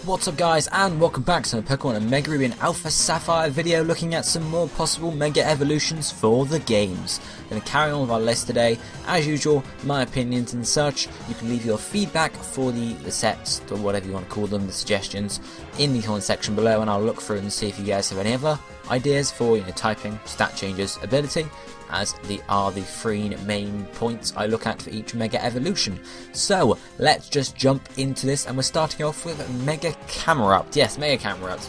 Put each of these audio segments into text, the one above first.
What's up guys, and welcome back to the Pokemon and Mega Ruby and Alpha Sapphire video looking at some more possible Mega Evolutions for the games. I'm going to carry on with our list today. As usual, my opinions and such. You can leave your feedback for the sets, or whatever you want to call them, the suggestions, in the comment section below, and I'll look through and see if you guys have any other ideas for typing, stat changes, ability, as they are the three main points I look at for each Mega Evolution. So, let's just jump into this, and we're starting off with Mega Camerupt. Yes, Mega Camerupt.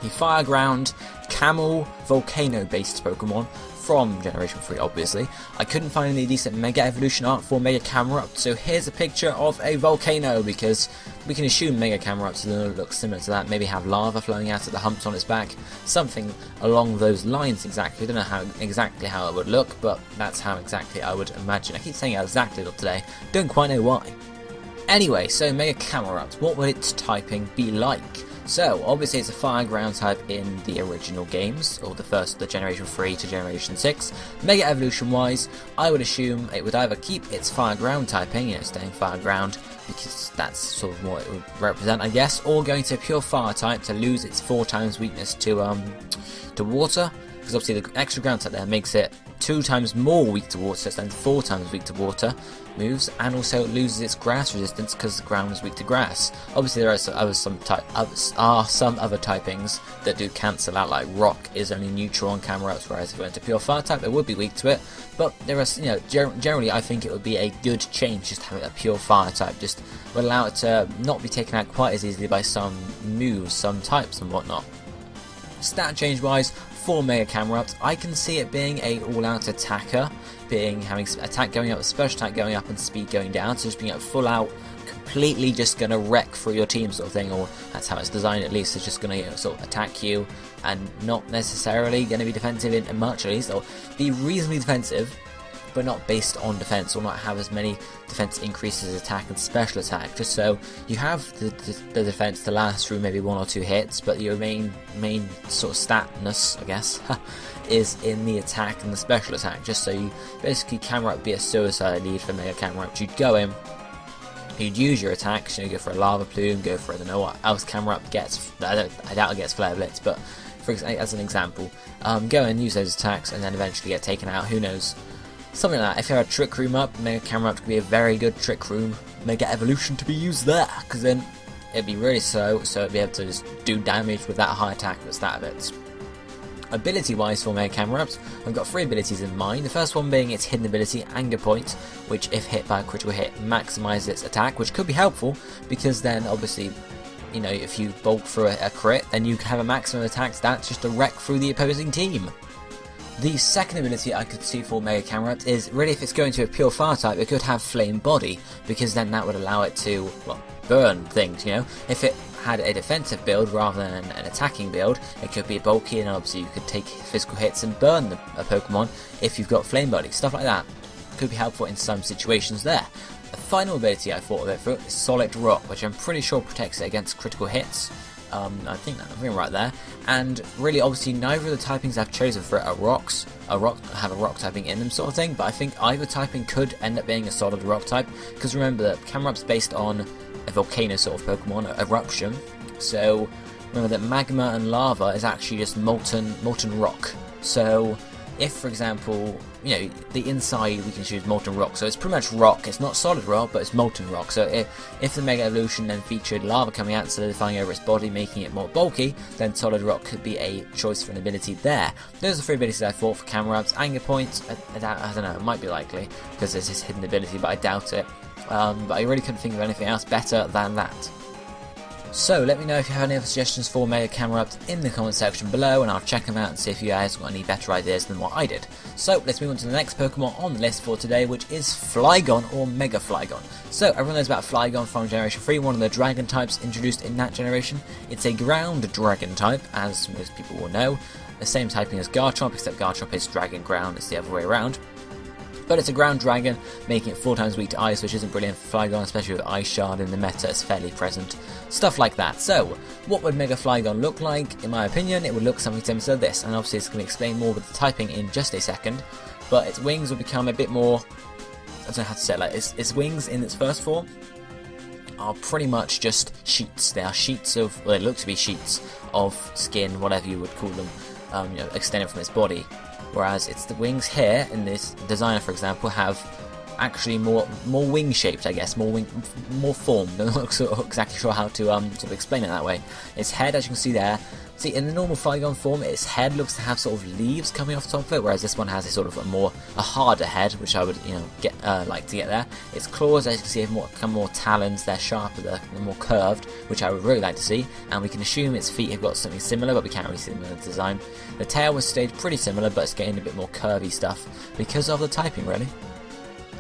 The Fire Ground, Camel, Volcano based Pokemon from Generation 3, obviously. I couldn't find any decent Mega Evolution art for Mega Camerupt, so here's a picture of a volcano, because we can assume Mega Camerupt looks similar to that, maybe have lava flowing out of the humps on its back, something along those lines exactly. I don't know exactly how it would look, but that's how exactly I would imagine. I keep saying how exactly it looked today, don't quite know why. Anyway, so Mega Camerupt, what would its typing be like? So, obviously it's a Fire Ground type in the original games, or the Generation 3 to Generation 6. Mega Evolution wise, I would assume it would either keep its Fire Ground typing, staying Fire Ground, because that's sort of what it would represent, I guess, or going to pure Fire type to lose its 4 times weakness to water, because obviously the extra ground type there makes it 2 times more weak to water, so it's 4 times weak to water moves, and also it loses its grass resistance because the ground is weak to grass. Obviously there are some other typings that do cancel out, like rock is only neutral on Camerupt, whereas if it went to pure fire type it would be weak to it. But there are, generally I think it would be a good change just having a pure fire type, just would allow it to not be taken out quite as easily by some moves, some types and whatnot. Stat change wise, for Mega Camerupt, I can see it being a all-out attacker, having attack going up, special attack going up, and speed going down. So just being a full-out, completely just gonna wreck through your team sort of thing, or that's how it's designed at least. It's just gonna sort of attack you, and not necessarily gonna be defensive in much at least, or be reasonably defensive, but not based on defense, or not have as many defense increases as attack and special attack, just so you have the defense to last through maybe 1 or 2 hits, but your main sort of statness, I guess, is in the attack and the special attack, just so you basically Camerupt be a suicide lead for Mega Camerupt. You'd go in, you'd use your attacks, go for a Lava Plume, go for I don't know what else Camerupt gets, I doubt it gets Flare Blitz, but as an example, go and use those attacks and then eventually get taken out, who knows. Something like that. If you had a Trick Room up, Mega Camerupt could be a very good Trick Room Mega Evolution to be used there, because then it'd be really slow, so it'd be able to just do damage with that high attack and stat of it. Ability wise for Mega Camerupt, I've got 3 abilities in mind. The first one being its hidden ability, Anger Point, which if hit by a critical hit maximises its attack, which could be helpful, because then obviously, if you bulk through a crit, then you have a maximum attack stat just to wreck through the opposing team. The second ability I could see for Mega Camerupt is really, if it's going to a pure fire type, it could have Flame Body, because then that would allow it to, well, burn things, If it had a defensive build rather than an attacking build, it could be bulky, and obviously you could take physical hits and burn a Pokemon if you've got Flame Body. Stuff like that could be helpful in some situations there. The final ability I thought of it for is Solid Rock, which I'm pretty sure protects it against critical hits. I think right there, and really obviously neither of the typings I've chosen for it are rocks. Have a rock typing in them sort of thing, but I think either typing could end up being a solid rock type, because remember that Camerupt's based on a volcano sort of Pokemon, eruption, so remember that magma and lava is actually just molten rock. So if, for example, the inside we can choose molten rock, so it's pretty much rock. It's not solid rock, but it's molten rock. So if the Mega Evolution then featured lava coming out, solidifying over its body, making it more bulky, then solid rock could be a choice for an ability there. Those are 3 abilities I thought for Camerupt. Anger Point, I don't know, it might be likely, because there's this hidden ability, but I doubt it. But I really couldn't think of anything else better than that. So let me know if you have any other suggestions for Mega Camerupt in the comment section below, and I'll check them out and see if you guys got any better ideas than what I did. So let's move on to the next Pokemon on the list for today, which is Flygon, or Mega Flygon. So everyone knows about Flygon from Generation 3, one of the dragon types introduced in that generation. It's a ground dragon type, as most people will know. The same typing as Garchomp, except Garchomp is dragon ground, it's the other way around. But it's a ground dragon, making it 4 times weak to ice, which isn't brilliant for Flygon, especially with Ice Shard in the meta, it's fairly present. Stuff like that. So, what would Mega Flygon look like? In my opinion, it would look something similar to this, and obviously it's going to explain more with the typing in just a second, but its wings will become a bit more, I don't know how to say it, like its wings in its first form are pretty much just sheets. They are sheets of, well, they look to be sheets of skin, whatever you would call them, you know, extended from its body. Whereas it's the wings here in this designer, for example, have actually more wing shaped, I guess, more formed. I'm not sort of exactly sure how to sort of explain it that way. Its head, as you can see there. See, in the normal Flygon form, its head looks to have sort of leaves coming off the top of it, whereas this one has a sort of a harder head, which I would, you know, like to get there. Its claws, as you can see, have become more talons. They're sharper, they're more curved, which I would really like to see. And we can assume its feet have got something similar, but we can't really see them in the design. The tail was stayed pretty similar, but it's getting a bit more curvy stuff because of the typing, really.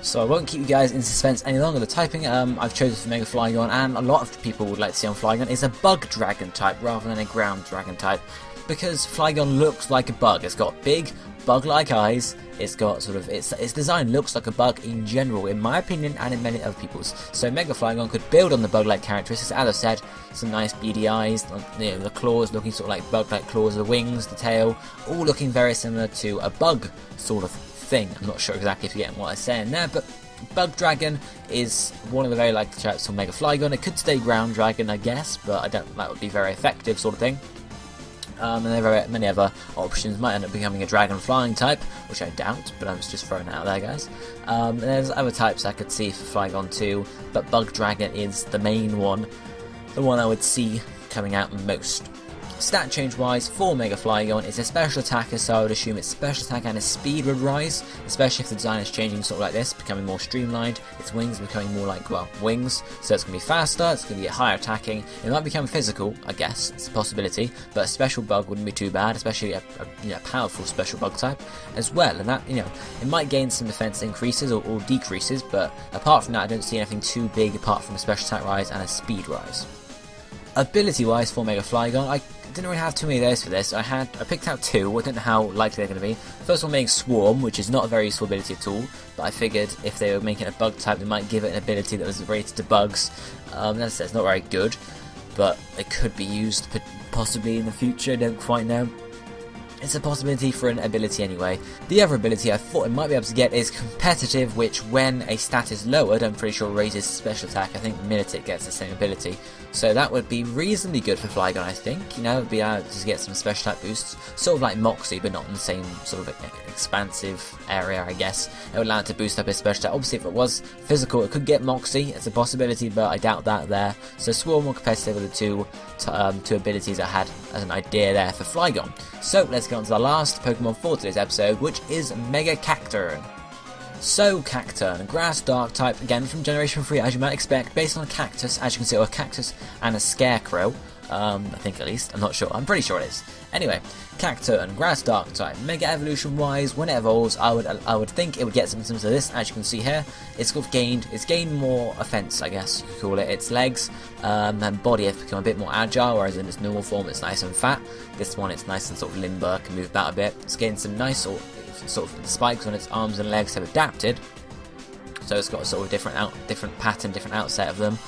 So I won't keep you guys in suspense any longer. The typing I've chosen for Mega Flygon, and a lot of people would like to see on Flygon, is a bug dragon type rather than a ground dragon type, because Flygon looks like a bug. It's got big bug-like eyes. It's got sort of its design looks like a bug in general, in my opinion, and in many other people's. So Mega Flygon could build on the bug-like characteristics. As I said, some nice beady eyes, you know, the claws looking sort of like bug-like claws, the wings, the tail, all looking very similar to a bug sort of thing. I'm not sure exactly if you're getting what I'm saying there, but Bug Dragon is one of the very likely types for Mega Flygon. It could stay Ground Dragon, I guess, but I don't. That would be very effective, sort of thing. And there are many other options. Might end up becoming a Dragon Flying type, which I doubt, but I'm just throwing it out there, guys. And there's other types I could see for Flygon too, but Bug Dragon is the main one, the one I would see coming out most. Stat change wise for Mega Flygon, it's a special attacker, so I would assume its special attack and its speed would rise, especially if the design is changing sort of like this, becoming more streamlined, its wings becoming more like, well, wings, so it's going to be faster, it's going to be higher attacking, it might become physical, I guess, it's a possibility, but a special bug wouldn't be too bad, especially a you know, powerful special bug type as well, and that, you know, it might gain some defense increases or decreases, but apart from that I don't see anything too big apart from a special attack rise and a speed rise. Ability wise for Mega Flygon, I didn't really have too many of those for this. I picked out two. I don't know how likely they're going to be. First one being Swarm, which is not a very useful ability at all, but I figured if they were making a bug type, they might give it an ability that was rated to bugs. That's not very good, but it could be used possibly in the future. I don't quite know. It's a possibility for an ability anyway. The other ability I thought I might be able to get is Competitive, which when a stat is lowered, I'm pretty sure raises special attack. I think the minute it gets the same ability. So that would be reasonably good for Flygon, I think. You know, it'd be able to get some special attack boosts. Sort of like Moxie, but not in the same sort of expansive area, I guess. It would allow it to boost up its special attack. Obviously, if it was physical, it could get Moxie. It's a possibility, but I doubt that there. So Swarm or Competitive are the two abilities I had as an idea there for Flygon. So let's get on to the last Pokemon for today's episode, which is Mega Cacturne. So Cacturne, a grass dark type, again from Generation 3 as you might expect, based on a cactus, as you can see, or a cactus and a scarecrow, I think at least, I'm not sure, I'm pretty sure it is. Anyway, Cacturne, grass dark type, Mega Evolution wise, when it evolves, I would think it would get something similar to this, as you can see here. It's gained more offense, I guess you could call it. Its legs and body have become a bit more agile, whereas in its normal form it's nice and fat. This one it's nice and sort of limber, can move about a bit. It's gained some nice sort of spikes on its arms and legs have adapted, so it's got a sort of different pattern, different outset of them,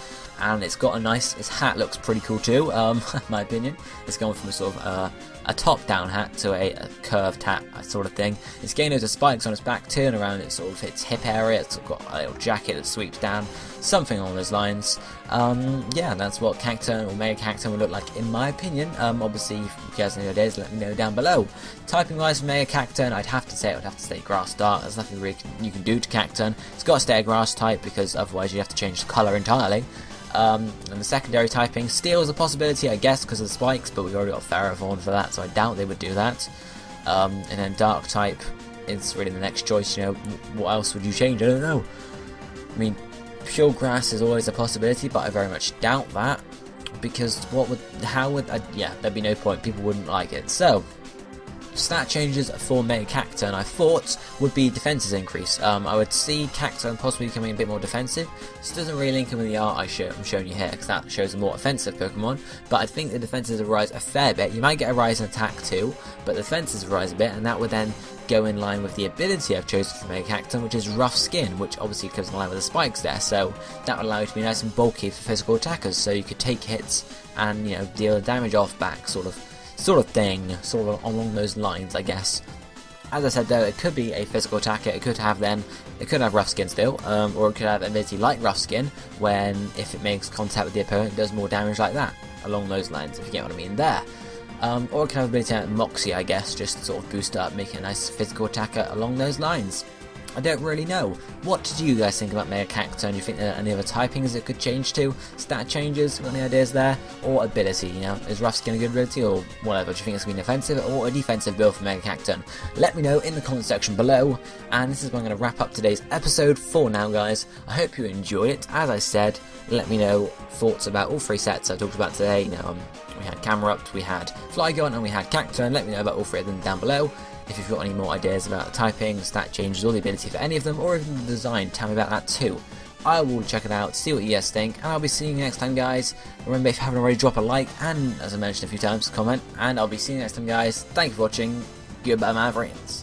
and it's got its hat looks pretty cool too, in my opinion. It's gone from a sort of a top down hat to a curved hat sort of thing. It's gained loads of spikes on its back too, and around its hip area. It's got a little jacket that sweeps down, something along those lines. Yeah, that's what Cacturne or Mega Cacturne would look like in my opinion. Obviously, if you guys have any ideas, let me know down below. Typing wise for Mega Cacturne, I'd have to say it would have to stay grass dark. There's nothing really you can do to Cacturne. It's got to stay a grass type because otherwise you have to change the colour entirely. And the secondary typing, Steel is a possibility, I guess, because of the spikes, but we've already got Ferrothorn for that, so I doubt they would do that. And then Dark type is really the next choice. You know, what else would you change? I don't know. I mean, pure grass is always a possibility, but I very much doubt that, because yeah, there'd be no point. People wouldn't like it. So, stat changes for Mega Cacturne I thought would be defenses increase. I would see Cacturne possibly becoming a bit more defensive. This doesn't really link in with the art I'm showing you here, because that shows a more offensive Pokemon, but I think the defenses will rise a fair bit. You might get a rise in attack too, but the defenses will rise a bit, and that would then go in line with the ability I've chosen for Mega Cacturne, which is Rough Skin, which obviously goes in line with the spikes there, so that would allow you to be nice and bulky for physical attackers, so you could take hits and, you know, deal the damage off back, sort of thing, sort of along those lines, I guess. As I said though, it could be a physical attacker, it could have rough skin still, or it could have an ability like rough skin, when if it makes contact with the opponent it does more damage like that, along those lines, if you get what I mean there. Or it can have ability like Moxie, I guess, just to sort of boost up, make it a nice physical attacker along those lines. I don't really know. What do you guys think about Mega Cacturne? Do you think there are any other typings it could change to? Stat changes? Got any ideas there? Or ability, you know? Is rough skin a good ability or whatever? Do you think it's going to be an offensive or a defensive build for Mega Cacturne? Let me know in the comment section below. And this is where I'm going to wrap up today's episode for now, guys. I hope you enjoy it. As I said, let me know thoughts about all 3 sets I talked about today. You know, we had Camerupt, we had Flygon, and we had Cacturne. Let me know about all 3 of them down below. If you've got any more ideas about the typing, stat changes, or the ability for any of them, or even the design, tell me about that too. I will check it out, see what you guys think, and I'll be seeing you next time, guys. Remember, if you haven't already, drop a like, and as I mentioned a few times, comment, and I'll be seeing you next time, guys. Thank you for watching. Goodbye, my friends.